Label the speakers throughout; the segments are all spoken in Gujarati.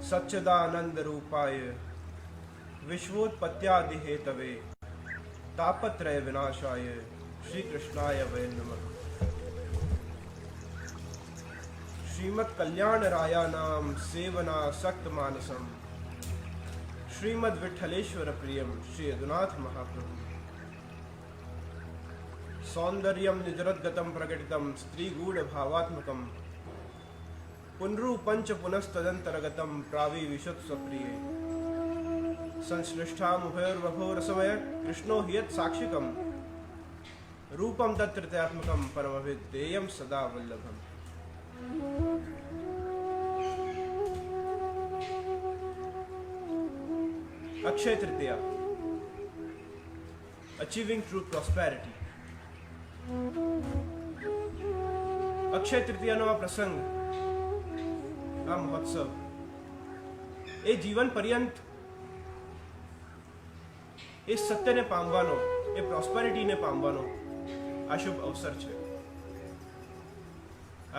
Speaker 1: सच्चिदानंद रूपाय विश्वोत्पत्त्यादि हेतवे तापत्रय विनाशाय श्री कृष्णाय वै नमः। श्रीमत् कल्याण रायानाम सेवना सक्त मानसम श्रीमद् विठ्ठलेश्वर प्रियम श्री यदुनाथ महाप्रभु। सौंदर्यम निजरद्गतम प्रकटितम स्त्रीगूढ़ भावात्मकम पुनरूपंच पुनस्तदंतरगतम प्राविविशत स्वप्रिय संश्लिष्टामुभयोर्वभोरसमय कृष्णो हियत् साक्षिकम रूपम तत्त्रयात्मकम परमविद्येयम सदा Vallabham. Akshaya Tritiya, achieving true prosperity. Akshay तृतीयाનો આ પ્રસંગ, આ મહોત્સવ એ જીવન પર્યંત એ સત્યને પામવાનો, એ પ્રોસ્પેરિટીને પામવાનો આ શુભ અવસર છે।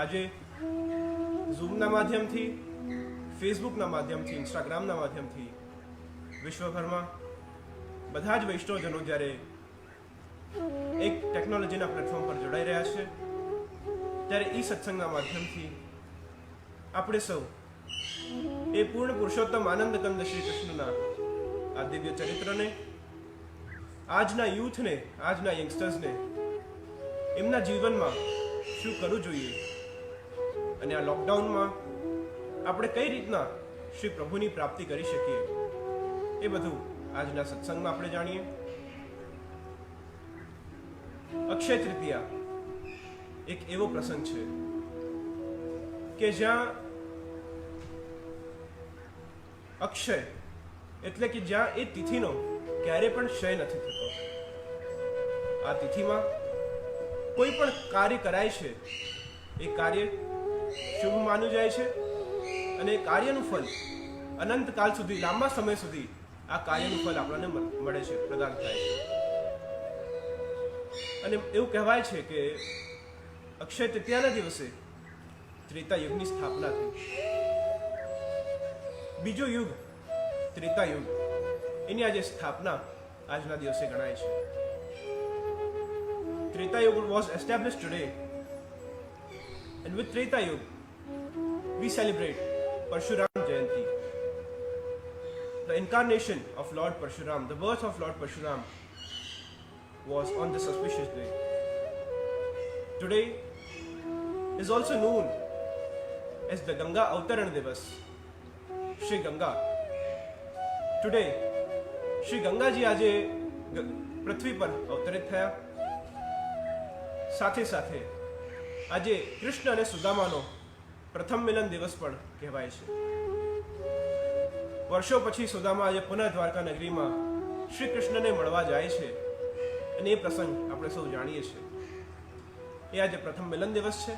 Speaker 1: આજે ઝૂમના માધ્યમથી, ફેસબુકના માધ્યમથી, ઇન્સ્ટાગ્રામના માધ્યમથી વિશ્વભરમાં બધા જ વૈષ્ણવજનો જ્યારે એક ટેકનોલોજીના પ્લેટફોર્મ પર જોડાઈ રહ્યા છે, ત્યારે ઈ સત્સંગના માધ્યમથી આપણે સૌ એ પૂર્ણ પુરુષોત્તમ આનંદ કંદ શ્રી કૃષ્ણના આ દિવ્ય ચરિત્રને, આજના યુથને, આજના યંગસ્ટર્સને એમના જીવનમાં શું કરવું જોઈએ અને આ લોકડાઉનમાં આપણે કઈ રીતના શ્રી પ્રભુની પ્રાપ્તિ કરી શકીએ, એ બધું આજના સત્સંગમાં આપણે જાણીએ। અક્ષય તૃતીયા એક એવો પ્રસંગ છે કે જ્યાં અક્ષય એટલે કે જ્યાં એ તિથિનો ક્યારે પણ ક્ષય નથી થતો। આ તિથિમાં કોઈ પણ કાર્ય કરાય છે એ કાર્ય શુભ માન્યું જાય છે અને એ કાર્યનું ફળ અનંતકાળ સુધી, લાંબા સમય સુધી આ કાર્યનું ફળ આપણને મળે છે, પ્રદાન થાય છે। અને એવું કહેવાય છે કે અક્ષય તૃતીયાના દિવસે ત્રેતા યુગની સ્થાપના થઈ। બીજો યુગ ત્રેતા યુગ, એની આજે સ્થાપના આજના દિવસે ગણાય છે। ત્રેતા યુગ was established today, and with Treta Yuga we celebrate Parshuram Jayanti, the incarnation of Lord Parshuram, the birth of Lord Parshuram was on this auspicious day. Today is also known as the Ganga Avtaran Divas, Shri Ganga. Today, Shri Ganga ji આજે પૃથ્વી પર અવતરિત થયા। સાથે સાથે આજે કૃષ્ણ અને સુદામાનો પ્રથમ મિલન દિવસ પણ કહેવાય છે। વર્ષો પછી સુદામા આજે પુનઃ દ્વારકા નગરીમાં શ્રી કૃષ્ણને મળવા જાય છે અને એ પ્રસંગ આપણે સૌ જાણીએ છીએ। એ આજે પ્રથમ મિલન દિવસ છે।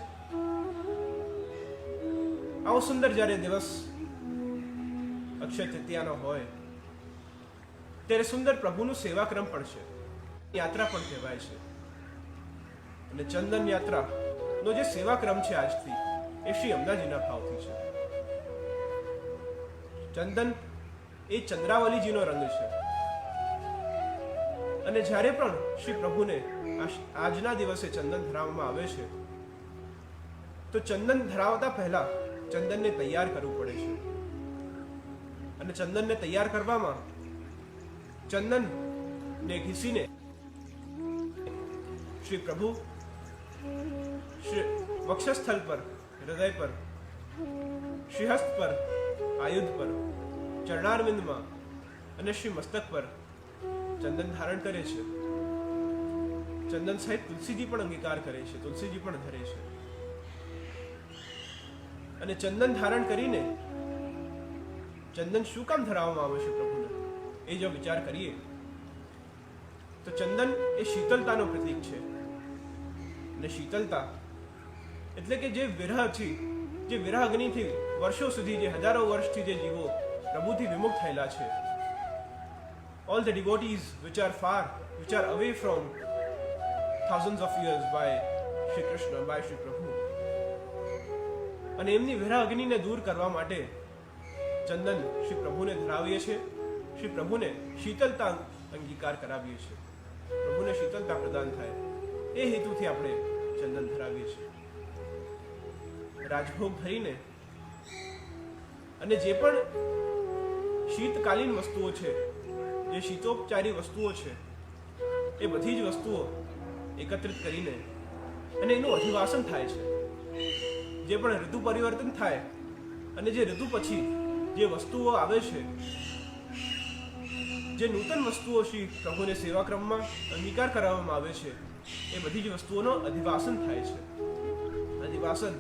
Speaker 1: આવો સુંદર જ્યારે દિવસ અક્ષય તૃતીયાનો હોય ત્યારે સુંદર પ્રભુનું સેવાક્રમ પણ છે, યાત્રા પણ કહેવાય છે। અને ચંદન યાત્રાનો જે સેવાક્રમ છે આજથી, એ શ્રી અમદાજીના ભાવથી છે। ચંદન એ ચંદ્રાવલીજીનો રંગ છે અને જ્યારે પણ શ્રી પ્રભુને આજના દિવસે ચંદન ધરાવવામાં આવે છે તો ચંદન ધરાવતા પહેલા ચંદનને તૈયાર કરવું પડે છે। અને ચંદનને તૈયાર કરવામાં ચંદનને ઘીસીને શ્રી પ્રભુ વક્ષસ્થળ પર, હૃદય પર, શ્રીહસ્ત પર, આયુધ પર, ચરણારવિંદમાં અને શ્રી મસ્તક પર ચંદન ધારણ કરે છે। ચંદન સહિત તુલસીજી પણ અંગીકાર કરે છે, તુલસીજી પણ ધરે છે। અને ચંદન ધારણ કરીને ચંદન શું કામ ધરાવવામાં આવે છે પ્રભુને, એ જો વિચાર કરીએ તો ચંદન એ શીતળતાનો પ્રતીક છે। અને શીતળતા એટલે કે જે વિરહથી, જે વિરહ અગ્નિથી વર્ષો સુધી, જે હજારો વર્ષથી જે જીવો પ્રભુથી વિમુખ થયેલા છે, all the devotees which are far, which are away from thousands of years by Shri Krishna, by Shri Prabhu, અને એમની વિરહ અગ્નિને દૂર કરવા માટે ચંદન શ્રી પ્રભુને ધરાવીએ છીએ, શ્રી પ્રભુને શીતલતા અંગીકાર કરાવીએ છીએ, પ્રભુને શીતલતા પ્રદાન થાય એ હેતુથી આપણે ચંદન ધરાવીએ છીએ. રાજભોગ ધરીને અને જે પણ શીતકાલીન વસ્તુઓ છે, જે શીતોપચારી વસ્તુઓ છે, એ બધી જ વસ્તુઓ એકત્રિત કરીને અને એનું અધિવાસન થાય છે. જે પણ ઋતુ પરિવર્તન થાય અને જે ઋતુ પછી જે વસ્તુઓ આવે છે, જે નૂતન વસ્તુઓ શ્રી પ્રભુને સેવાક્રમમાં અંગીકાર કરાવવામાં આવે છે, એ બધી જ વસ્તુઓનો અધિવાસન થાય છે. અધિવાસન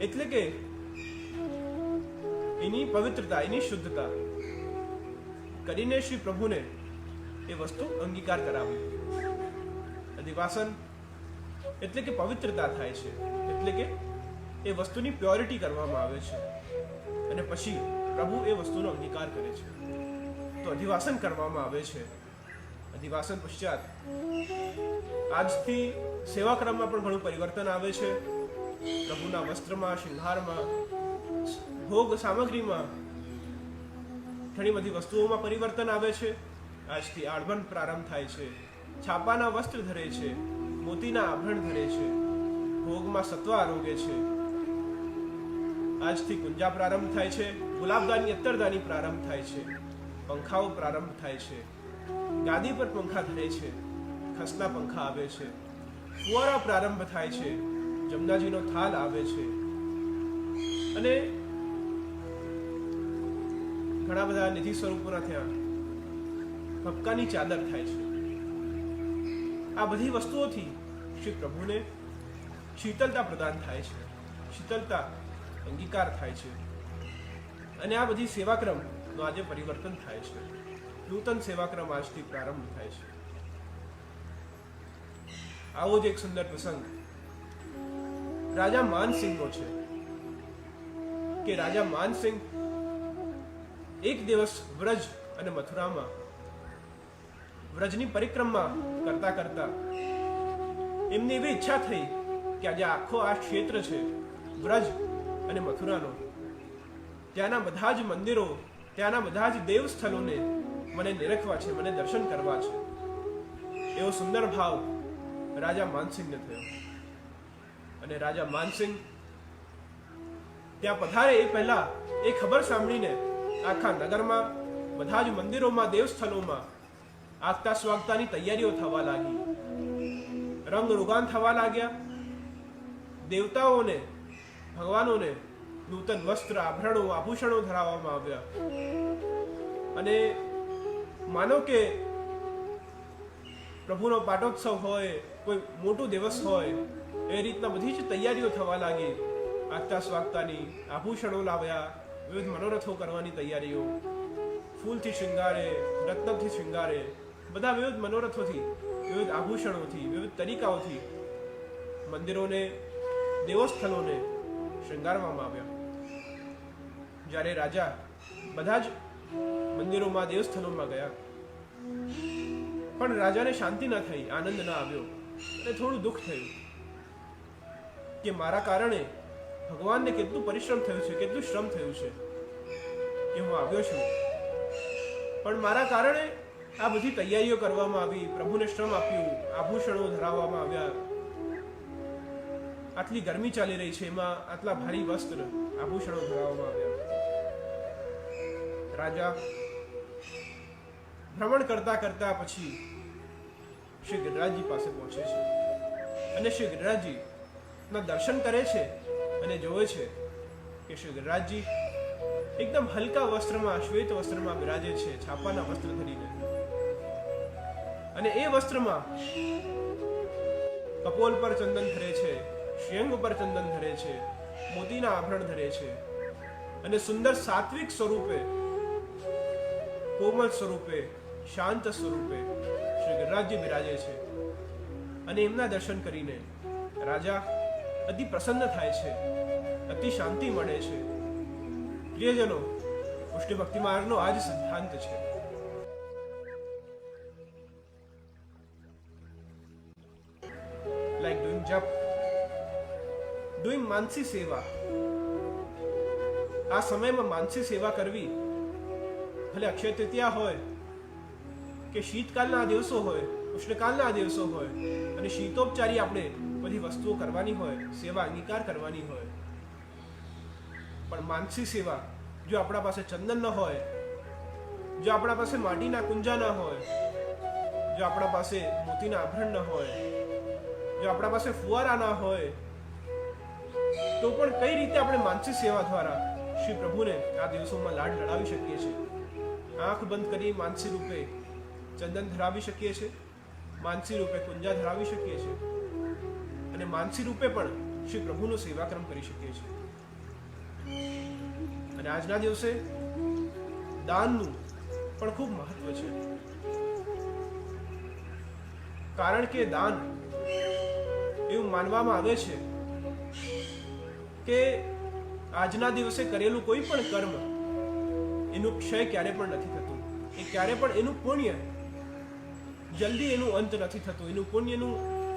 Speaker 1: એટલે કે એની પવિત્રતા, એની શુદ્ધતા કરીને શ્રી પ્રભુને એ વસ્તુ અંગીકાર કરાવી. અધિવાસન એટલે કે પવિત્રતા થાય છે, એટલે કે એ વસ્તુની પ્યોરિટી કરવામાં આવે છે અને પછી પ્રભુ એ વસ્તુનો અંગીકાર કરે છે. તો અધિવાસન કરવામાં આવે છે. અધિવાસન પશ્ચાત આજથી સેવાક્રમમાં પણ ઘણું પરિવર્તન આવે છે. પ્રભુના વસ્ત્રમાં, શૃંગારમાં, ભોગ સામગ્રીમાં ઘણી બધી વસ્તુઓમાં પરિવર્તન આવે છે. આજથી આળવણ પ્રારંભ થાય છે. છાપાના વસ્ત્ર ધરે છે, મોતીના આભરણ ધરે છે, ભોગમાં સત્વ આરોગે છે. આજથી કુંજા પ્રારંભ થાય છે, ગુલાબદાની અત્તરદાની પ્રારંભ થાય છે, પંખાઓ પ્રારંભ થાય છે, ગાદી પર પંખા ધરે છે, ખસના પંખા આવે છે, ફુવારા પ્રારંભ થાય છે, જમનાજીનો થાલ આવે છે અને ઘણા બધા નિધિ સ્વરૂપોના ત્યાં ભપકાની ચાદર થાય છે. આ બધી વસ્તુઓથી શ્રી પ્રભુને શીતલતા પ્રદાન થાય છે, શીતલતા અંગીકાર થાય છે અને આ બધી સેવાક્રમનું આજે પરિવર્તન થાય છે. નૂતન સેવાક્રમ આજથી પ્રારંભ થાય છે. આવો જ એક સુંદર પ્રસંગ રાજા માનસિંહનો છે કે રાજા માનસિંહ એક દિવસ વ્રજ અને મથુરામાં વ્રજની પરિક્રમા કરતા કરતા એમની એવી ઈચ્છા થઈ કે આજે આખો આ ક્ષેત્ર છે વ્રજ અને મથુરાનો, ત્યાંના બધા જ મંદિરો, ત્યાંના બધા જ દેવ સ્થળોને મને નિરખવા છે, મને દર્શન કરવા છે. એવો સુંદર ભાવ રાજા માનસિંહને થયો અને રાજા માનસિંહ ત્યાં પધારે એ પહેલા એ ખબર સાંભળીને આખા નગરમાં, બધા જ મંદિરોમાં, દેવ સ્થળોમાં આગતા સ્વાગતાની તૈયારીઓ થવા લાગી. રંગ રોગાન થવા લાગ્યા. દેવતાઓને, ભગવાનોને નૂતન વસ્ત્ર, આભરણો, આભૂષણો ધરાવવામાં આવ્યા અને માનો કે પ્રભુનો પાટોત્સવ હોય, કોઈ મોટું દિવસ હોય, એ રીતના બધી જ તૈયારીઓ થવા લાગી. આગતા સ્વાગતાની, આભૂષણો લાવ્યા, વિવિધ મનોરથો કરવાની તૈયારીઓ, ફૂલથી શૃંગારે, રત્નથી શૃંગારે, બધા વિવિધ મનોરથોથી, વિવિધ આભૂષણોથી, વિવિધ તરીકાઓથી મંદિરોને, દેવસ્થળોને શૃંગારવામાં આવ્યા. જ્યારે રાજા બધા જ મંદિરોમાં, દેવસ્થળોમાં ગયા પણ રાજાને શાંતિ ન થઈ, આનંદ ન આવ્યો અને થોડું દુઃખ થયું કે મારા કારણે ભગવાનને કેટલું પરિશ્રમ થયું છે, કેટલું શ્રમ થયું છે કે હું આવ્યો છું, પણ મારા કારણે આ બધી તૈયારીઓ કરવામાં આવી, પ્રભુને શ્રમ આપ્યું, આભૂષણો ધરાવવામાં આવ્યા, આટલી ગરમી ચાલી રહી છે, એમાં આટલા ભારી વસ્ત્ર, આભૂષણો ધરાવવામાં આવ્યા. રાજા ભ્રમણ કરતા કરતા પછી શ્રી ગિરિરાજજી પાસે પહોંચે છે અને શ્રી ગિરિરાજજી ના દર્શન કરે છે અને જોવે છે કે શ્રી ગિરિરાજજી એકદમ હલકા વસ્ત્રમાં, શ્વેત વસ્ત્રમાં બિરાજે છે, છાપાના વસ્ત્ર ધરીને, અને એ વસ્ત્રમાં કપોલ પર ચંદન ધરે છે, શ્રેંગ ઉપર ચંદન ધરે છે, મોતીના આભરણ ધરે છે અને સુંદર સાત્વિક સ્વરૂપે, કોમલ સ્વરૂપે, શાંત સ્વરૂપે શ્રી ગિરિરાજજી બિરાજે છે. અને એમના દર્શન કરીને રાજા અતિ પ્રસન્ન થાય છે, અતિ શાંતિ મળે છે. પ્રિયજનો, પુષ્ટિ ભક્તિ માર્ગનો આ જ સિદ્ધાંત છે. Like doing jap, doing mansi seva, આ સમયમાં માનસી સેવા કરવી, ભલે અક્ષય તૃતીયા હોય કે શીતકાલના દિવસો હોય, ઉષ્ણકાલના દિવસો હોય, અને શીતોપચારી આપણે બધી વસ્તુઓ કરવાની હોય, સેવા અંગીકાર કરવાની હોય, પણ માનસી સેવા જો આપણા પાસે ચંદન ન હોય, જો આપણા પાસે માટીના કુંજા ન હોય, જો આપણા પાસે મોતીના આભરણ ન હોય, જો આપણા પાસે ફુવારા ના હોય, તો પણ કઈ રીતે આપણે માનસી સેવા દ્વારા શ્રી પ્રભુને આ દિવસોમાં લાડ લડાવી શકીએ છીએ? આંખ બંધ કરી માનસી રૂપે ચંદન ધરાવી શકીએ છીએ, માનસી રૂપે કુંજા ધરાવી શકીએ છીએ, અને માનસી રૂપે પણ શ્રી પ્રભુનો સેવાક્રમ કરી શકીએ છીએ. અને આજના દિવસે દાનનું પણ ખૂબ મહત્વ છે, કારણ કે દાન એવું માનવામાં આવે છે કે આજના દિવસે કરેલું કોઈ પણ કર્મ એનું ક્ષય ક્યારે પણ નથી થતું, એ ક્યારે પણ એનું પુણ્ય જલ્દી એનું અંત નથી થતું, એનું પુણ્યનું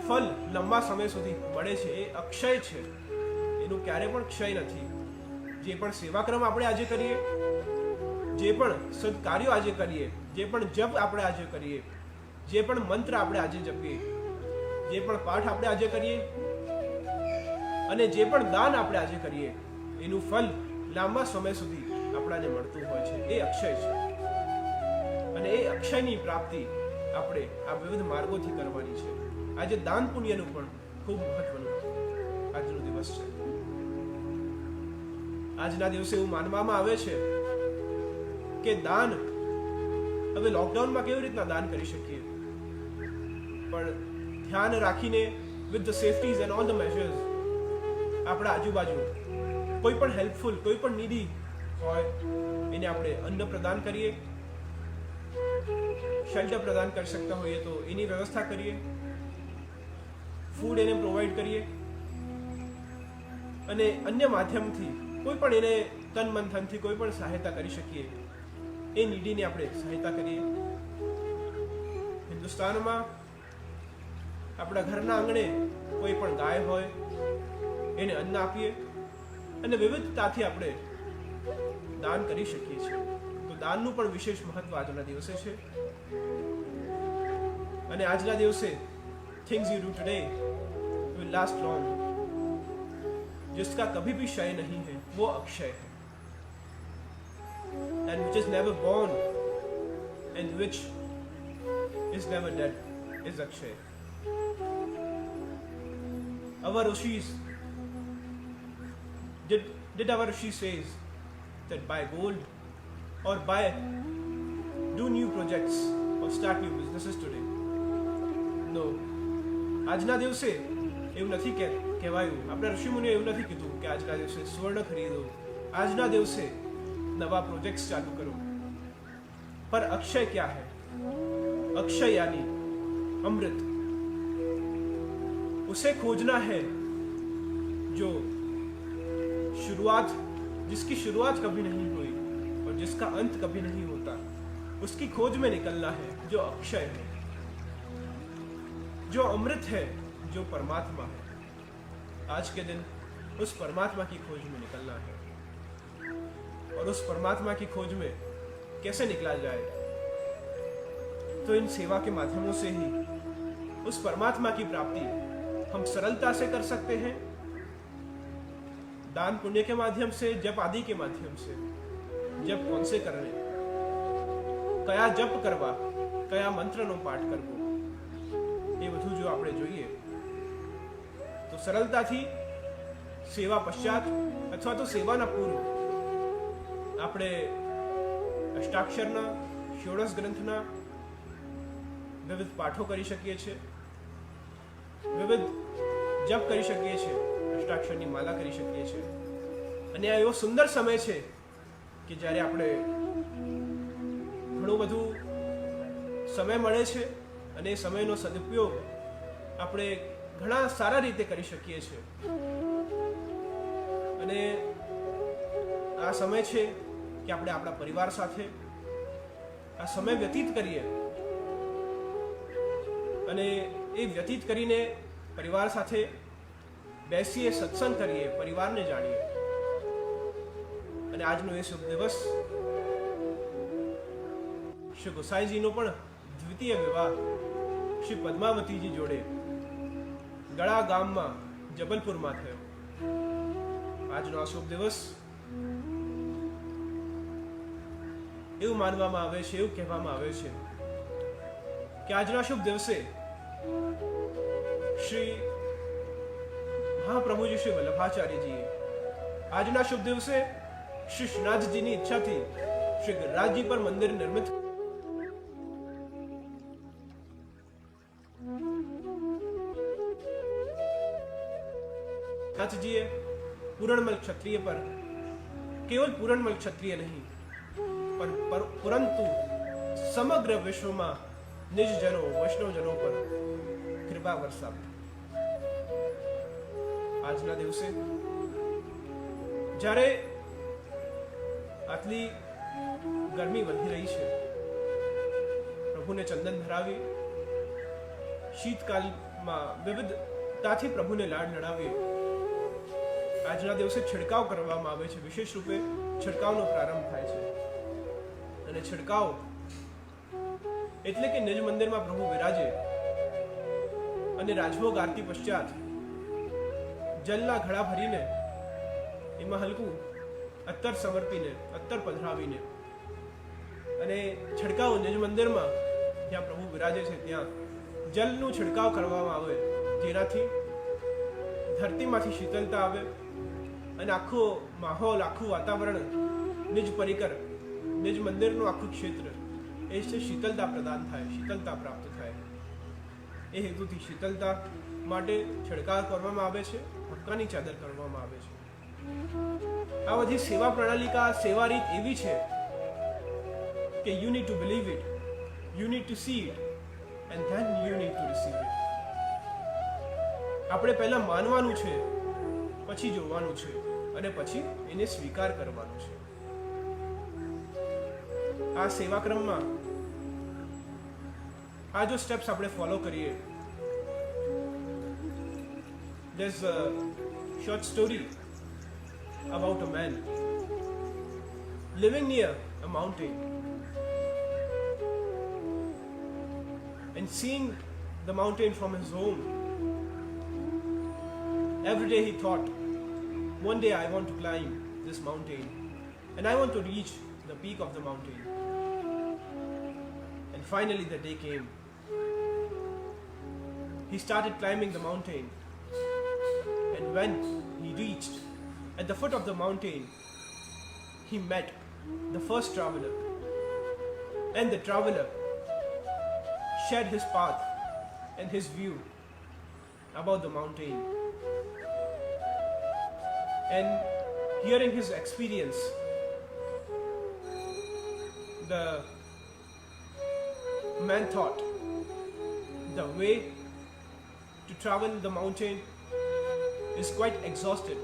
Speaker 1: ફલ લાંબા સમય સુધી મળે છે, એ અક્ષય છે, એનું ક્યારે પણ ક્ષય નથી. જે પણ સેવાક્રમ આપણે આજે કરીએ, જે પણ સદકાર્યો આજે કરીએ, જે પણ જપ આપણે આજે કરીએ, જે પણ મંત્ર આપણે આજે જપીએ, જે પણ પાઠ આપણે આજે કરીએ, અને જે પણ દાન આપણે આજે કરીએ, એનું ફલ લાંબા સમય સુધી આપણાને મળતું હોય છે, એ અક્ષય છે. અને એ અક્ષયની પ્રાપ્તિ આપણે આ વિવિધ માર્ગોથી કરવાની છે. આજે દાન પુણ્યનું પણ ખૂબ મહત્વનું આજનો દિવસ છે. આજના દિવસે એવું માનવામાં આવે છે કે દાન, હવે લોકડાઉનમાં કેવી રીતના દાન કરી શકીએ, પણ ધ્યાન રાખીને with the safeties and all the measures આપણા આજુબાજુ કોઈ પણ હેલ્પફુલ, કોઈ પણ નીડી હોય એને આપણે અન્ન પ્રદાન કરીએ, શેલ્ટર પ્રદાન કરી શકતા હોઈએ તો એની વ્યવસ્થા કરીએ, ફૂડ એને પ્રોવાઈડ કરીએ, અને અન્ય માધ્યમથી કોઈ પણ એને તન મન ધનથી કોઈ પણ સહાયતા કરી શકીએ, એ નીડીને આપણે સહાયતા કરીએ. હિન્દુસ્તાનમાં આપણા ઘરના આંગણે કોઈ પણ ગાય હોય એને અન્ન આપીએ, અને વિવિધતાથી આપણે દાન કરી શકીએ છીએ. તો દાનનું પણ વિશેષ મહત્વ આજના દિવસે છે. અને આજના દિવસે things you do today will last long. जिसका कभी भी क्षय नहीं है वो अक्षय है, and which is never born and which is never dead is akshay. Our rishis did our rishi says that buy gold or do new projects or start new businesses today? No. આજના દિવસે એવું નથી કહેવાયું, આપણા ઋષિમુનિએ એવું નથી કીધું કે આજના દિવસે સ્વર્ણ ખરીદો, આજના દિવસે નવા પ્રોજેક્ટ્સ ચાલુ કરો. पर अक्षय क्या है? अक्षय यानी अमृत. उसे खोजना है जो जिसकी शुरुआत कभी नहीं हुई और जिसका अंत कभी नहीं होता, उसकी खोज में निकलना है जो अक्षय है, जो अमृत है, जो परमात्मा है. आज के दिन उस परमात्मा की खोज में निकलना है. और उस परमात्मा की खोज में कैसे निकला जाए? तो इन सेवा के माध्यमों से ही उस परमात्मा की प्राप्ति हम सरलता से कर सकते हैं. दान पुण्य के माध्यम से, जप आदि के माध्यम से. जप कौन से करने, कया जप करवा, कया मंत्रનો પાઠ કરવો, એ બધું જો આપણે જોઈએ તો સરળતાથી સેવા પશ્ચાત અથવા તો સેવાના પૂર્વ આપણે અષ્ટાક્ષરના, ષોડશ ગ્રંથના વિવિધ પાઠો કરી શકીએ છીએ, વિવિધ જપ કરી શકીએ છીએ, અષ્ટાક્ષરની માલા કરી શકીએ છીએ. અને આ એવો સુંદર સમય છે કે જ્યારે આપણે ઘણું બધું સમય મળે છે, અને એ સમયનો સદુપયોગ આપણે ઘણા સારા રીતે કરી શકીએ છીએ. અને આ સમય છે કે આપણે આપણા પરિવાર સાથે આ સમય વ્યતીત કરીએ, અને એ વ્યતીત કરીને પરિવાર સાથે બેસીએ, સત્સંગ કરીએ, પરિવારને જાણીએ. અને આજનો એ શુભ દિવસ શ્રી ગોસાઈજીનો પણ દ્વિતીય વિવાહ શ્રી પદ્માવતીજી જોડે ગળા ગામમાં જબલપુરમાં થયો. આજનો આ શુભ દિવસ એવું માનવામાં આવે છે, એવું કહેવામાં આવે છે કે આજના શુભ દિવસે શ્રી મહાપ્રભુજી શ્રી વલ્લભાચાર્યજીએ આજના શુભ દિવસે શ્રી શ્રીનાથજીની ઈચ્છાથી શ્રી ગિરિરાજજી પર મંદિર નિર્મિત નાથજીએ પૂરણમલ ક્ષત્રિય પર કેવલ પૂરણમલ ક્ષત્રિય નહીં પરંતુ સમગ્ર વિશ્વમાં નિજજનો વૈષ્ણવજનો પર કૃપા વરસાવી. આજના દિવસે જ્યારે આટલી ગરમી વધી રહી છે, પ્રભુને ચંદન ધરાવી શીતકાલમાં વિવિધતાથી પ્રભુને લાડ લડાવી આજના દિવસે છિડકાવ કરવામાં આવે છે. વિશેષ રૂપે છિડકાવનો પ્રારંભ થાય છે અને છિડકાવ એટલે કે નિજ મંદિરમાં પ્રભુ વિરાજે અને રાજભોગ આરતી પશ્ચાત જલના ઘડા ભરીને એમાં હલકું અત્તર સમર્પીને અત્તર પધરાવીને અને છિડકાવ નિજ મંદિરમાં જ્યાં પ્રભુ વિરાજે છે ત્યાં જલનું છિડકાવ કરવામાં આવે, જેનાથી ધરતીમાંથી શીતળતા આવે અને આખો માહોલ, આખું વાતાવરણ, નિજ પરિકર, નિજ મંદિરનું આખું ક્ષેત્ર એ છે શીતળતા પ્રદાન થાય, શીતળતા પ્રાપ્ત થાય. એ હેતુથી શીતળતા માટે છિડકાવ કરવામાં આવે છે, મક્કાની ચાદર કરવામાં આવે છે. આ બધી સેવા પ્રણાલિકા, સેવા રીત એવી છે કે you need to believe it, you need to C it and then you need to receive it. આપણે પહેલા માનવાનું છે, પછી જોવાનું છે અને પછી એને સ્વીકાર કરવાનું છે. આ સેવાક્રમમાં આ જો સ્ટેપ્સ આપણે ફોલો કરીએ, there's a short story about a man living near a mountain and seeing the mountain from his home. Every day he thought, one day I want to climb this mountain and I want to reach the peak of the mountain. And finally the day came. He started climbing the mountain, and when he reached at the foot of the mountain, he met the first traveler, and the traveler shared his path and his view about the mountain. And hearing his experience, the man thought the way to travel the mountain is quite exhausted.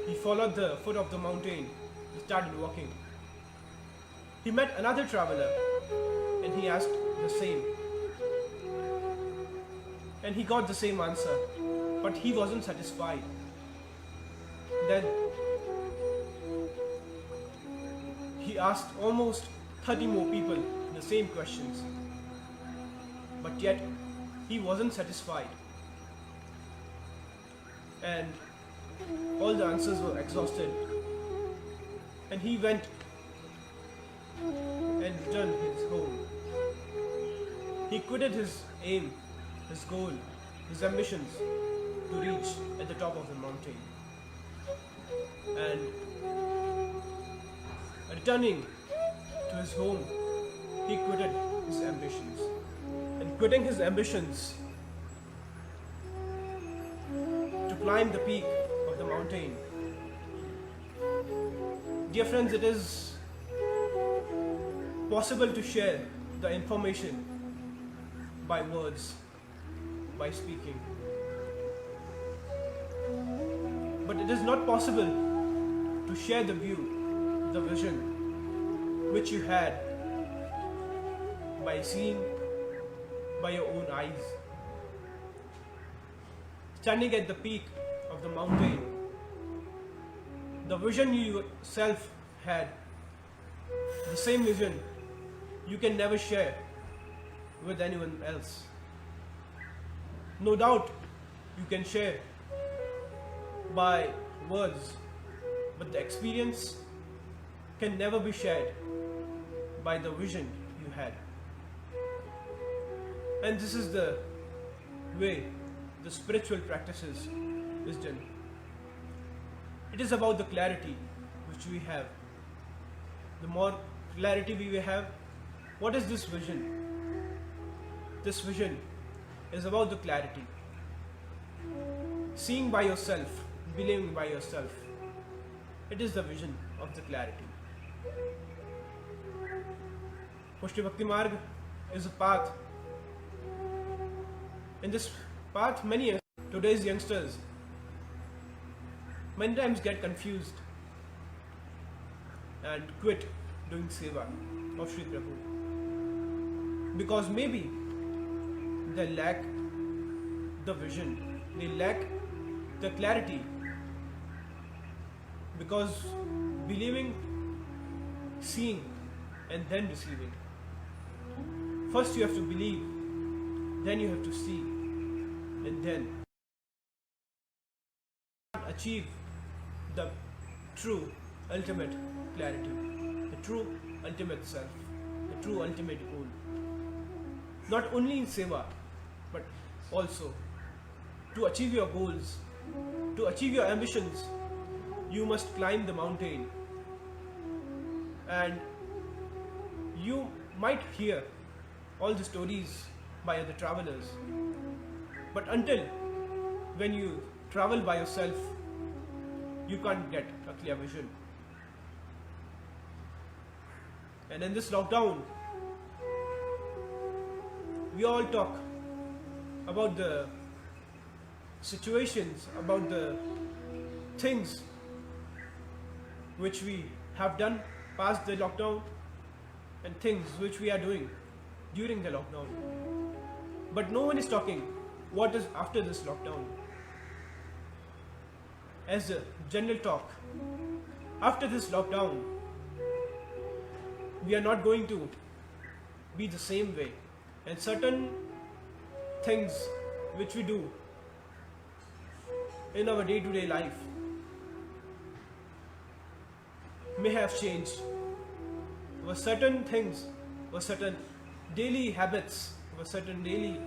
Speaker 1: He followed the foot of the mountain. He started walking. He met another traveler and he asked the same. And he got the same answer, but he wasn't satisfied. Then he asked almost 30 more people the same questions, but yet he wasn't satisfied, and all the answers were exhausted. And he went and returned his home. He quitted his aim, his goal, his ambitions to reach at the top of the mountain. And returning to his home, he quitted his ambitions. And quitting his ambitions to climb the peak of the mountain. Dear friends, it is possible to share the information by words, by speaking. But it is not possible to share the view, the vision which you had by seeing by your own eyes. Standing at the peak of the mountain, the vision you yourself had, the same vision you can never share with anyone else. No doubt you can share by words, but the experience can never be shared by the vision you had. And this is the way the spiritual practices is done. It is about the clarity which we have. The more clarity we have, what is this vision? This vision is about the clarity. Seeing by yourself, believing by yourself. It is the vision of the clarity. Pushti Bhakti Marg is a path. In this path, today's youngsters many times get confused and quit doing seva of Sri Prabhu, because maybe they lack the vision, they lack the clarity, because believing, seeing and then receiving. First you have to believe, then you have to see, and then achieve the true ultimate clarity, the true ultimate self, the true ultimate goal. Not only in seva, but also to achieve your goals, to achieve your ambitions, you must climb the mountain. And you might hear all the stories by other travelers, but until when you travel by yourself, you can't get a clear vision. And in this lockdown, we all talk about the situations, about the things which we have done past the lockdown and things which we are doing during the lockdown. But no one is talking what is after this lockdown. As a general talk, after this lockdown, we are not going to be the same way, and certain things which we do in our day-to-day life may have changed. Or certain things, or certain daily habits, or certain daily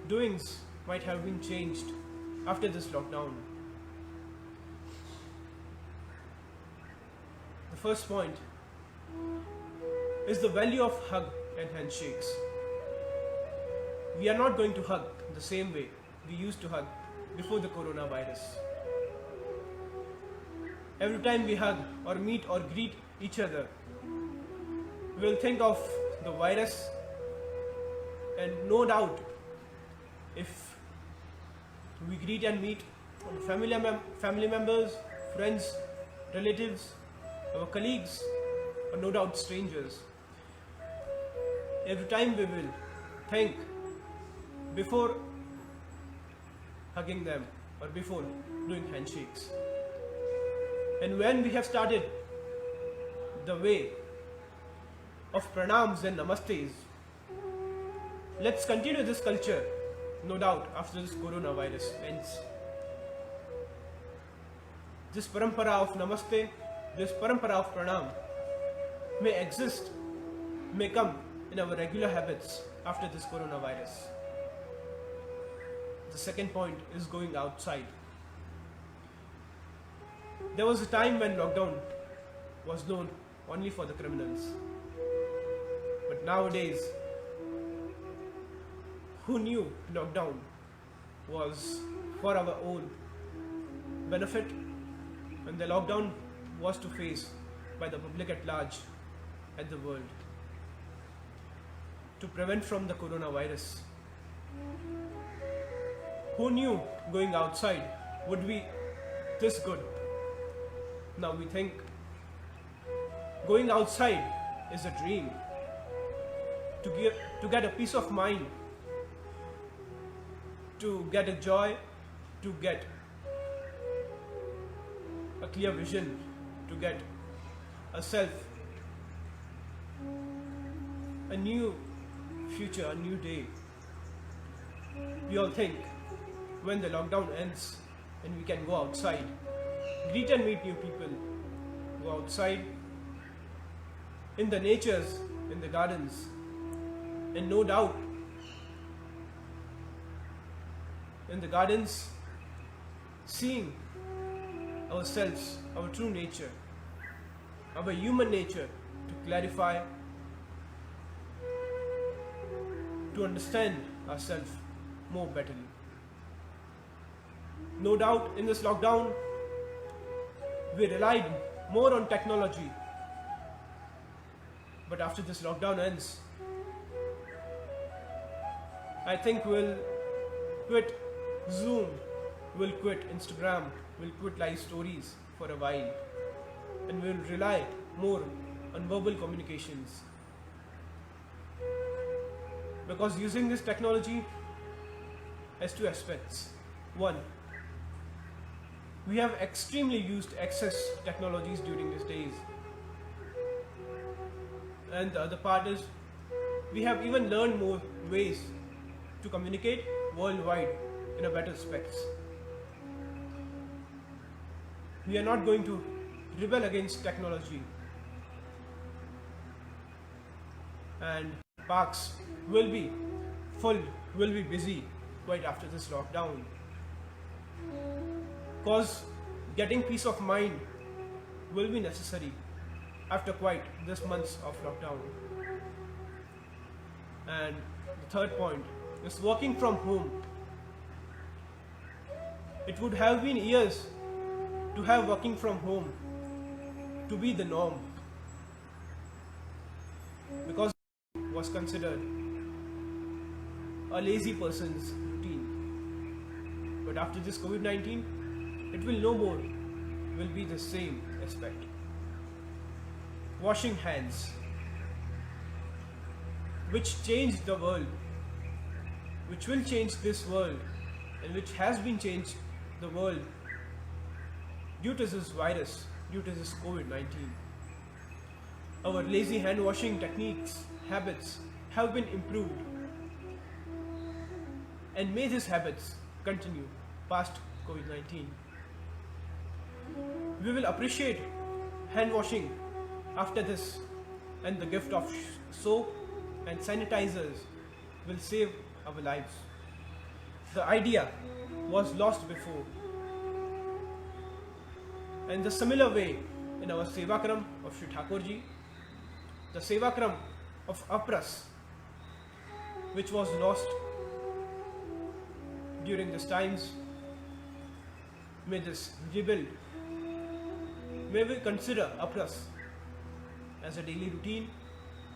Speaker 1: doings might have been changed after this lockdown. The first point is the value of hug and handshakes. We are not going to hug the same way we used to hug before the coronavirus. Every time we hug or meet or greet each other, we will think of the virus, and no doubt if we greet and meet our family members, friends, relatives, our colleagues, or no doubt strangers, every time we will think before hugging them or before doing handshakes. And when we have started the way of pranams and namastes, let's continue this culture, no doubt, after this coronavirus ends. This parampara of namaste, this parampara of pranam may exist, may come in our regular habits after this coronavirus. The second point is going outside. There was a time when lockdown was known only for the criminals. But nowadays, who knew lockdown was for our own benefit, and the lockdown was to face by the public at large and the world to prevent from the coronavirus. Who knew going outside would be this good? Now we think going outside is a dream. To get a peace of mind, to get a joy, to get a clear vision to get a self, a new future, a new day. We all think when the lockdown ends and we can go outside, greet and meet new people, go outside in the natures, in the gardens, and no doubt in the gardens, seeing ourselves, our true nature, our human nature, to clarify, to understand ourselves more betterly. No doubt in this lockdown, we relied more on technology. But after this lockdown ends, I think we'll quit Zoom, we'll quit Instagram, we'll quit live stories for a while, and we'll rely more on verbal communications. Because using this technology has two aspects. One, we have extremely used excess technologies during these days. And the other part is, we have even learned more ways to communicate worldwide in a better specs. We are not going to rebel against technology. And parks will be full, will be busy right after this lockdown. Because getting peace of mind will be necessary after quite this months of lockdown. And the third point is working from home. It would have been years to have working from home to be the norm, because it was considered a lazy person's routine. But after this COVID-19, it will no more will be the same aspect. Washing hands, which changed the world, which will change this world, and which has been changed the world due to this virus, due to this COVID-19. Our lazy hand washing techniques, habits have been improved, and may these habits continue past COVID-19. We will appreciate hand washing after this, and the gift of soap and sanitizers will save our lives. The idea was lost before, and the similar way in our Sevakram of Sri Thakurji, the Sevakram of Apras, which was lost during these times, may this rebuild. May we consider Apras as a daily routine,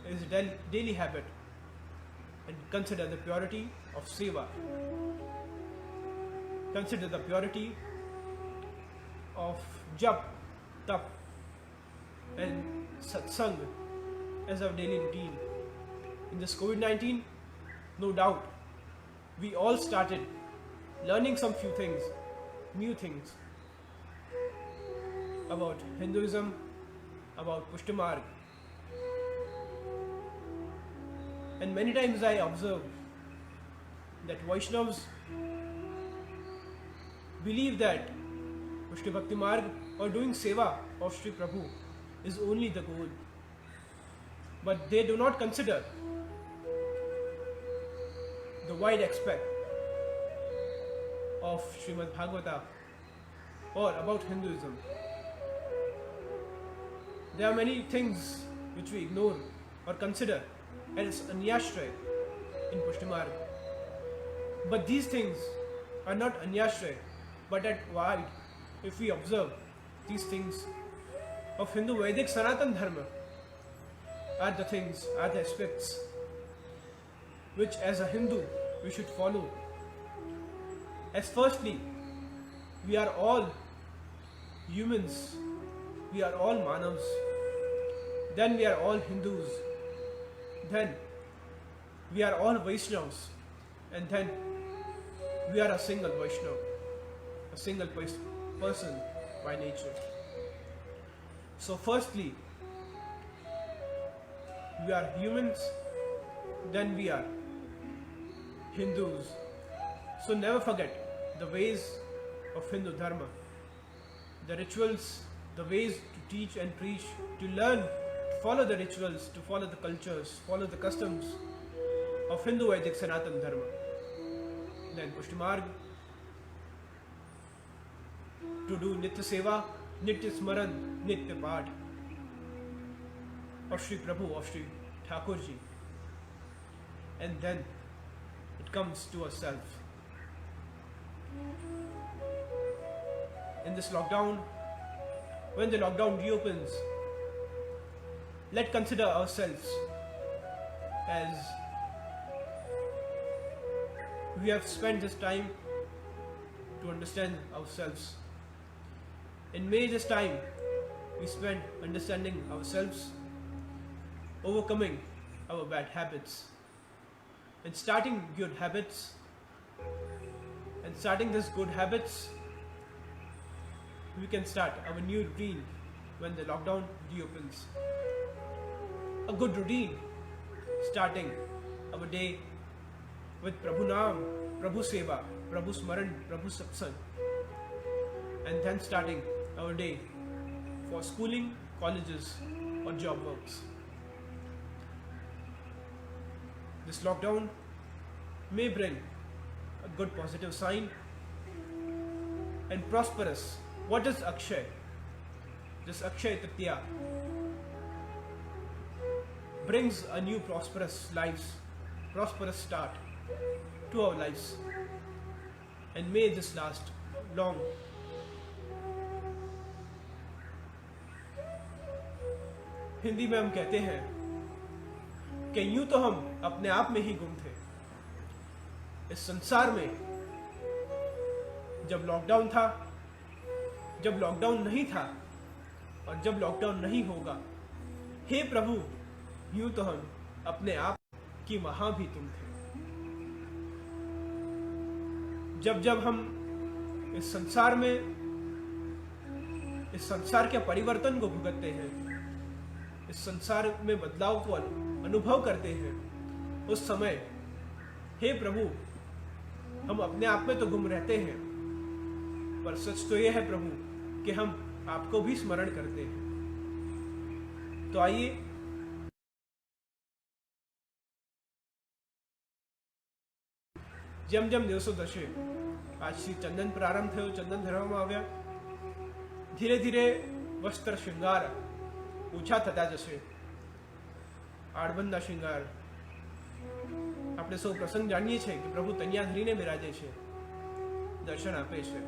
Speaker 1: as a daily habit, and consider the purity of Seva. Consider the purity of Jap, Tap, and Satsang as our daily routine. In this COVID-19, no doubt, we all started learning some few things, new things about Hinduism, about Pushtimarg. And many times I observe that Vaishnavas believe that Pushti Bhakti Marg or doing Seva of Sri Prabhu is only the goal. But they do not consider the wide aspect of Srimad Bhagavata or about Hinduism. There are many things which we ignore or consider as anyashray in Pushti Marg. But these things are not anyashray, but at wide, if we observe these things of Hindu Vedic Sanatan Dharma, are the things, are the aspects which as a Hindu we should follow. As firstly, we are all humans, we are all Manavs, then we are all Hindus, then we are all Vaishnavas, and then we are a single Vaishnav, a single person by nature. So, firstly, we are humans, then we are Hindus. So, never forget the ways of Hindu Dharma, the rituals, the ways to teach and preach, to learn, to follow the rituals, to follow the cultures, follow the customs of Hindu Vedic Sanatan Dharma. Then Pushtimarg, to do Nitya Seva, Nitya Smaran, Nitya Path of Sri Prabhu, of Sri Thakurji. And then it comes to ourselves. In this lockdown, when the lockdown reopens, let's consider ourselves as we have spent this time to understand ourselves. And may this time we spend understanding ourselves, overcoming our bad habits, and starting good habits. And starting these good habits, we can start our new routine when the lockdown reopens. A good routine, starting our day with Prabhu Naam, Prabhu Seva, Prabhu Smaran, Prabhu Satsang, and then starting our day for schooling, colleges, or job works. This lockdown may bring a good positive sign and prosperous. What is Akshay? This Akshay Tritiya brings a new prosperous start to our lives, and may this last long. Hindi में हम कहते हैं कि यूं तो हम अपने आप में ही गुम थे। इस संसार में जब लॉकडाउन था, जब लॉकडाउन नहीं था और जब लॉकडाउन नहीं होगा, हे प्रभु, यूं तो हम अपने आप की वहां भी तुम थे। जब जब हम इस संसार में, इस संसार के परिवर्तन को भुगतते हैं, इस संसार में बदलाव को अनुभव करते हैं, उस समय हे प्रभु, हम अपने आप में तो गुम रहते हैं, पर सच तो यह है प्रभु कि हम आपको भी स्मरण करते हैं। तो आइए જેમ જેમ દિવસો થશે, આજથી ચંદન પ્રારંભ થયો, ચંદન ધરવામાં આવ્યા, ધીરે ધીરે વસ્ત્ર શૃંગાર ઓછા થતા જશે, આડબંધના શૃંગાર આપણે સૌ પ્રસંગ જાણીએ છીએ કે પ્રભુ તનિયા ધરીને બિરાજે છે, દર્શન આપે છે।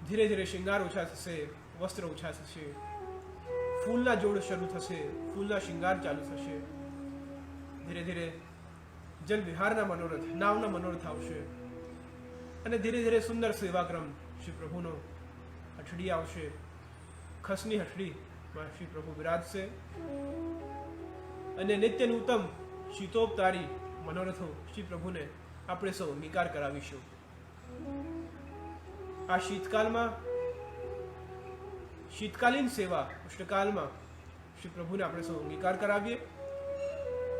Speaker 1: ધીરે ધીરે શૃંગાર ઓછા થશે, વસ્ત્ર ઓછા થશે, ફૂલના જોડ શરૂ થશે, ફૂલના શૃંગાર ચાલુ થશે, ધીરે ધીરે જલ વિહારના મનોરથ, નાવના મનોરથ આવશે, અને ધીરે ધીરે સુંદર સેવાક્રમ શ્રી પ્રભુનો હઠડી આવશે, ખસની હઠડીમાં શ્રી પ્રભુ બિરાજશે, અને નિત્ય નૂતમ શીતોપતારી મનોરથો શ્રી પ્રભુને આપણે સૌ નિકાર કરાવીશું। આ શીતકાલમાં, શીતકાલીન સેવા ઉષ્ણકાલમાં શ્રી પ્રભુને આપણે સૌ નિકાર કરાવીએ,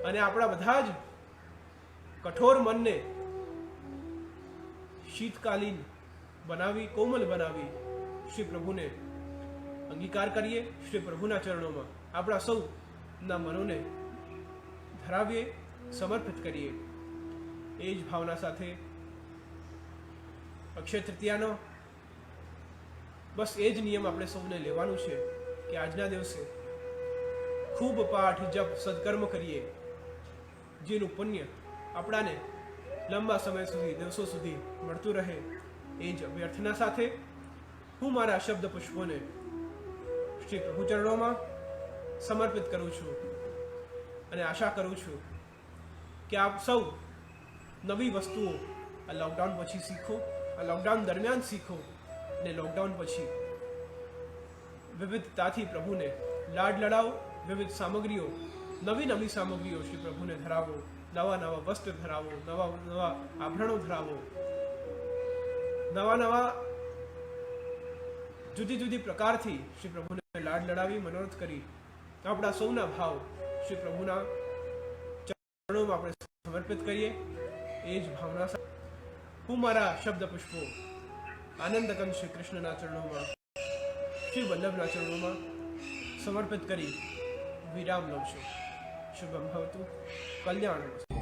Speaker 1: અને આપણા બધા જ કઠોર મનને શીતકાલીન બનાવી, કોમલ બનાવી શ્રી પ્રભુને અંગીકાર કરીએ, શ્રી પ્રભુના ચરણોમાં આપણા સૌના મનોને ધરાવીએ, સમર્પિત કરીએ। એ જ ભાવના સાથે અક્ષય તૃતીયાનો બસ એ જ નિયમ આપણે સૌને લેવાનું છે કે આજના દિવસે ખૂબ પાઠ, જપ, સદકર્મ કરીએ, જેનું પુણ્ય આપણાને લાંબા સમય સુધી, દિવસો સુધી મળતું રહે। એ જ અભ્યર્થના સાથે હું મારા શબ્દ પુષ્પોને શ્રી પ્રભુ ચરણોમાં સમર્પિત કરું છું, અને આશા કરું છું કે આપ સૌ નવી વસ્તુઓ આ લોકડાઉન પછી શીખો, આ લોકડાઉન દરમિયાન શીખો, અને લોકડાઉન પછી વિવિધતાથી પ્રભુને લાડ લડાવો, વિવિધ સામગ્રીઓ, નવી નવી સામગ્રીઓ શ્રી પ્રભુને ધરાવો, નવા નવા વસ્ત્ર ધરાવો, નવા નવા આભરણો ધરાવો, નવા નવા જુદી જુદી પ્રકારથી શ્રી પ્રભુને લાડ લડાવી મનોરથ કરી આપણા સૌના ભાવ શ્રી પ્રભુના ચરણોમાં આપણે સમર્પિત કરીએ. એ જ ભાવના સાથે હું મારા શબ્દ પુષ્પો આનંદકંદ શ્રી કૃષ્ણના ચરણોમાં, શ્રી વલ્લભના ચરણોમાં સમર્પિત કરી વિરામ લઉં છું. શુભમ ભવતુ, કલ્યાણ.